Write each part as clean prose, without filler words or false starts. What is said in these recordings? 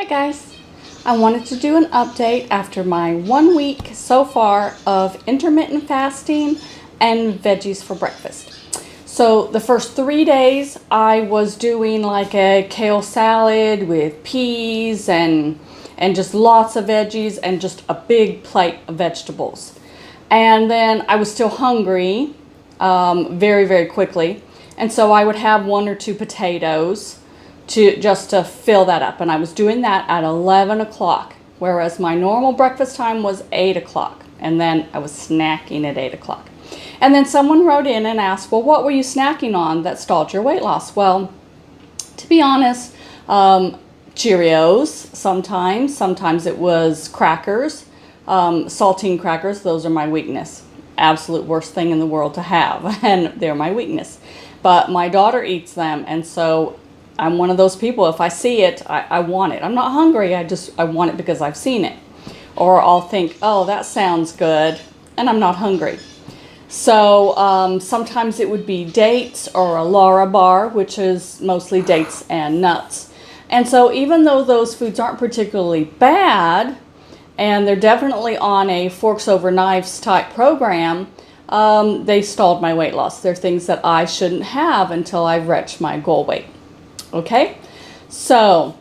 Hi guys, I wanted to do an update after my 1 week so far of intermittent fasting and veggies for breakfast. So the first 3 days I was doing like a kale salad with peas and just lots of veggies and just a big plate of vegetables. And then I was still hungry very, very quickly. And so I would have 1 or 2 potatoes to fill that up, and I was doing that at 11 o'clock, whereas my normal breakfast time was 8 o'clock, and then I was snacking at 8 o'clock. And then someone wrote in and asked, well, what were you snacking on that stalled your weight loss? Well, to be honest, Cheerios sometimes it was crackers, saltine crackers. Those are my weakness. Absolute worst thing in the world to have, and they're my weakness. But my daughter eats them, and so I'm one of those people, if I see it, I want it. I'm not hungry, I want it because I've seen it. Or I'll think, oh, that sounds good, and I'm not hungry. So sometimes it would be dates or a Lara bar, which is mostly dates and nuts. And so even though those foods aren't particularly bad, and they're definitely on a forks over knives type program, they stalled my weight loss. They're things that I shouldn't have until I've reached my goal weight. Okay, so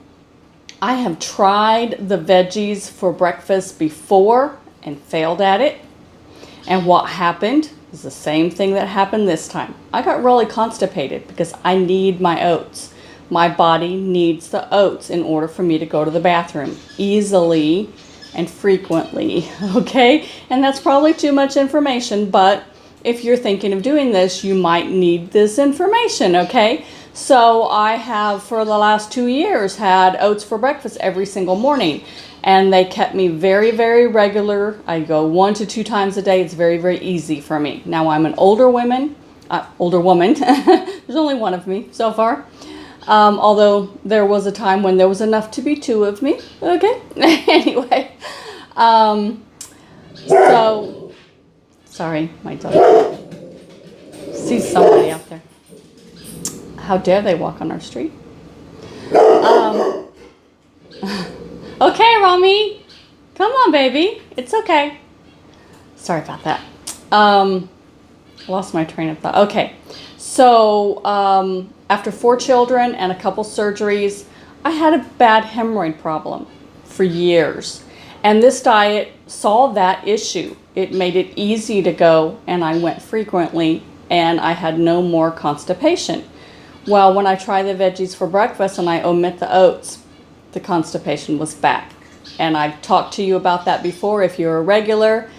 I have tried the veggies for breakfast before and failed at it. And what happened is the same thing that happened this time. I got really constipated because I need my oats. My body needs the oats in order for me to go to the bathroom easily and frequently, okay? And that's probably too much information, but if you're thinking of doing this, you might need this information, okay? So I have, for the last 2 years, had oats for breakfast every single morning. And they kept me very, very regular. I go 1 to 2 times a day. It's very, very easy for me. Now I'm an older woman. There's only one of me so far. Although there was a time when there was enough to be 2 of me. Okay. Anyway. So, sorry, my dog sees somebody out there. How dare they walk on our street? Okay, Rami. Come on, baby. It's okay. Sorry about that. Lost my train of thought. Okay. So, after 4 children and a couple surgeries, I had a bad hemorrhoid problem for years. And this diet solved that issue. It made it easy to go, and I went frequently, and I had no more constipation. Well, when I try the veggies for breakfast and I omit the oats, the constipation was back. And I've talked to you about that before if you're a regular.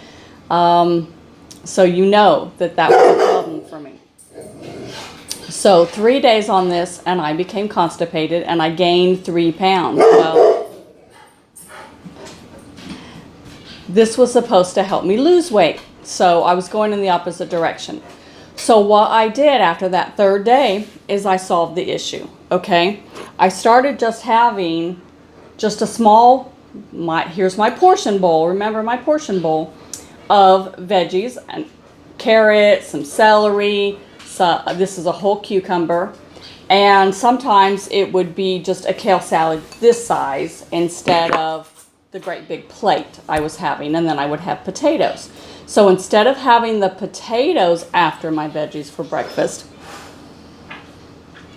So you know that that was a problem for me. So 3 days on this and I became constipated and I gained 3 pounds. Well, this was supposed to help me lose weight. So I was going in the opposite direction. So what I did after that 3rd day is I solved the issue, okay? I started just having just a small, here's my portion bowl, remember my portion bowl of veggies and carrots, some celery, so this is a whole cucumber, and sometimes it would be just a kale salad this size instead of the great big plate I was having, and then I would have potatoes. So instead of having the potatoes after my veggies for breakfast,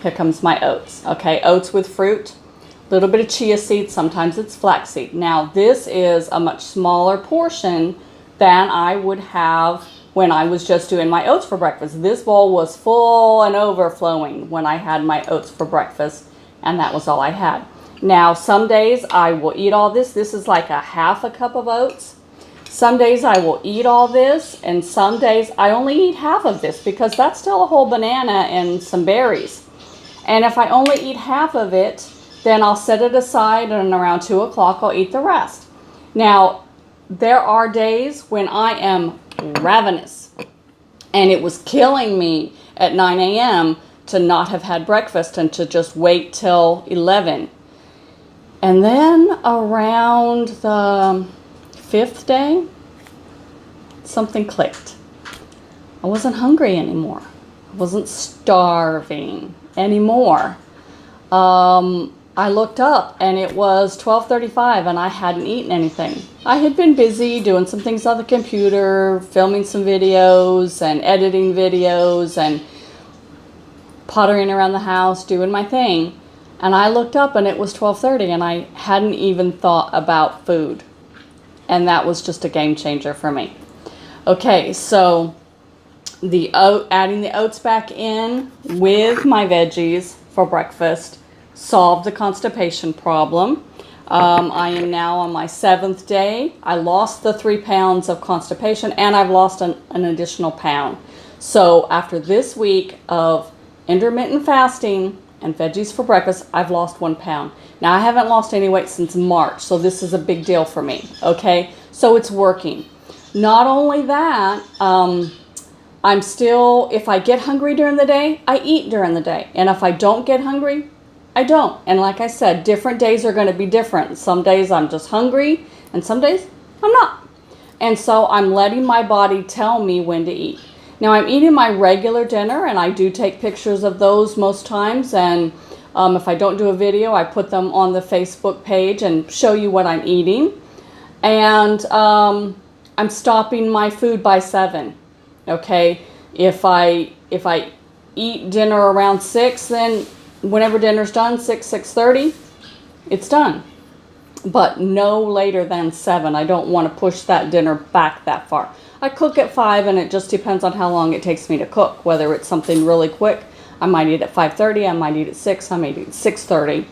here comes my oats. Okay, oats with fruit, a little bit of chia seeds, sometimes it's flaxseed. Now this is a much smaller portion than I would have when I was just doing my oats for breakfast. This bowl was full and overflowing when I had my oats for breakfast, and that was all I had. Now some days I will eat all this. This is like a half a cup of oats. Some days I will eat all this, and some days I only eat half of this because that's still a whole banana and some berries. And if I only eat half of it, then I'll set it aside, and around 2 o'clock I'll eat the rest. Now, there are days when I am ravenous, and it was killing me at 9 a.m. to not have had breakfast and to just wait till 11. And then around the 5th day, something clicked. I wasn't hungry anymore. I wasn't starving anymore. I looked up and it was 12:35 and I hadn't eaten anything. I had been busy doing some things on the computer, filming some videos and editing videos and pottering around the house, doing my thing. And I looked up and it was 12:30 and I hadn't even thought about food. And that was just a game changer for me. Okay, so adding the oats back in with my veggies for breakfast solved the constipation problem. I am now on my 7th day. I lost the 3 pounds of constipation and I've lost an additional pound. So after this week of intermittent fasting and veggies for breakfast, I've lost 1 pound. Now I haven't lost any weight since March, so this is a big deal for me, okay? So it's working. Not only that, I'm still, if I get hungry during the day, I eat during the day. And if I don't get hungry, I don't. And like I said, different days are going to be different. Some days I'm just hungry and some days I'm not. And so I'm letting my body tell me when to eat. Now I'm eating my regular dinner and I do take pictures of those most times. And if I don't do a video, I put them on the Facebook page and show you what I'm eating. And I'm stopping my food by 7. Okay, if I eat dinner around 6, then whenever dinner's done, 6:30, it's done. But no later than 7. I don't want to push that dinner back that far. I cook at 5 and it just depends on how long it takes me to cook. Whether it's something really quick, I might eat at 5:30, I might eat at 6, I might eat at 6:30.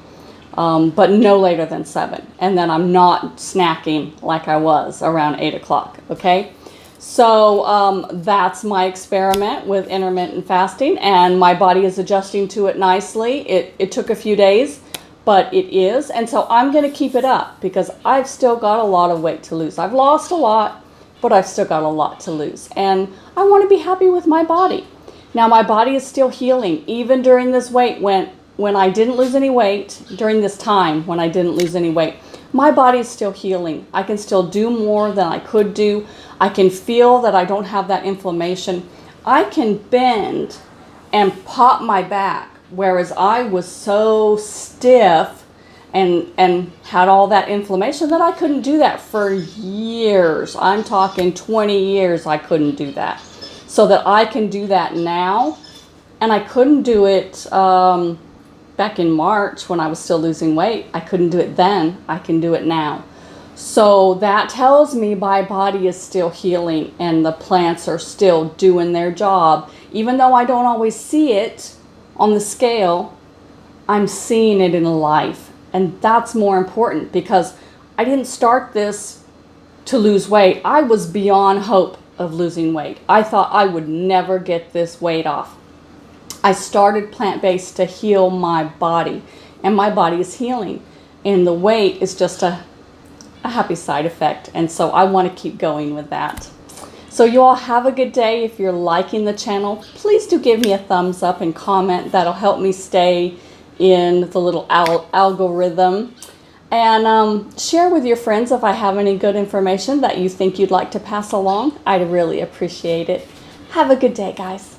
But no later than 7. And then I'm not snacking like I was around 8 o'clock, okay? So that's my experiment with intermittent fasting, and my body is adjusting to it nicely. It took a few days, but it is. And so I'm going to keep it up because I've still got a lot of weight to lose. I've lost a lot, but I've still got a lot to lose. And I want to be happy with my body. Now, my body is still healing, even during this weight when I didn't lose any weight, during this time when I didn't lose any weight. My body is still healing. I can still do more than I could do. I can feel that I don't have that inflammation. I can bend and pop my back, whereas I was so stiff and had all that inflammation that I couldn't do that for years. I'm talking 20 years I couldn't do that. So that I can do that now, and I couldn't do it back in March when I was still losing weight. I couldn't do it then. I can do it now. So that tells me my body is still healing and the plants are still doing their job. Even though I don't always see it on the scale, I'm seeing it in life. And that's more important because I didn't start this to lose weight. I was beyond hope of losing weight. I thought I would never get this weight off. I started plant-based to heal my body, and my body is healing. And the weight is just a happy side effect, and so I want to keep going with that. So you all have a good day. If you're liking the channel, please do give me a thumbs up and comment. That'll help me stay in the little algorithm. And share with your friends if I have any good information that you think you'd like to pass along. I'd really appreciate it. Have a good day, guys.